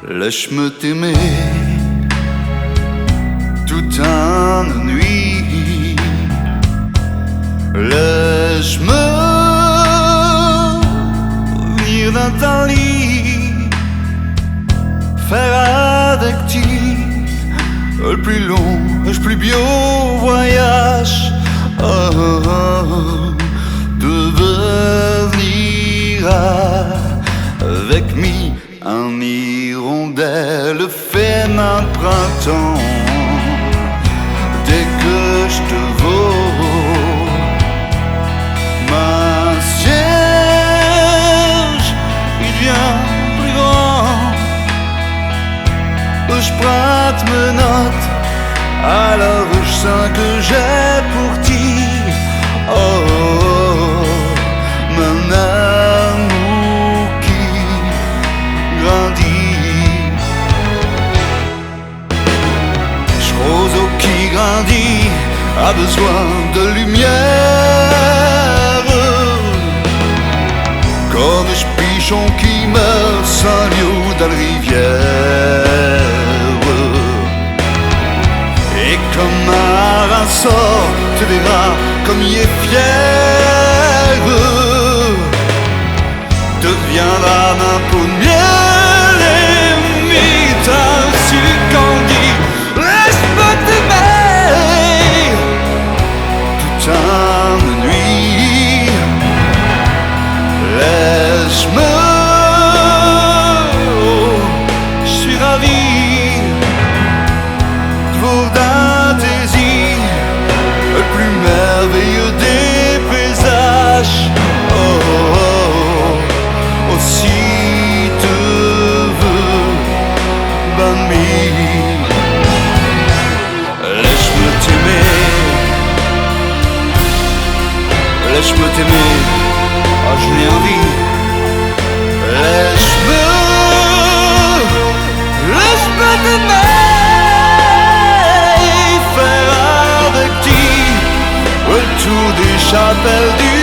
Laisse-moi t'aimer toute une nuit. Laisse-moi venir dans ton lit, faire avec toi le plus long, le plus beau voyage. De venir avec moi en hirondelle, fait un printemps. Dès que je te vois, ma cierge, il devient plus grand. Je prends mes notes, alors je sens que j'ai pour dire mon amour qui grandit. Ce roseau qui grandit a besoin de lumière, comme ce pigeon qui meurt sans l'eau dans la rivière. Et comme un sort, tu verras comme il est fier, deviendra un pot de miel et m'éteint sur Candy. Laisse-moi t'aimer toute une nuit. Laisse-moi, je suis ravi de vous d'un désir, le plus merveilleux des paysages. Si te veux, bonne nuit. Laisse-moi t'aimer, laisse-moi t'aimer, oh je l'ai envie. Laisse-moi t'aimer, faire avec toi le tour des chapelles du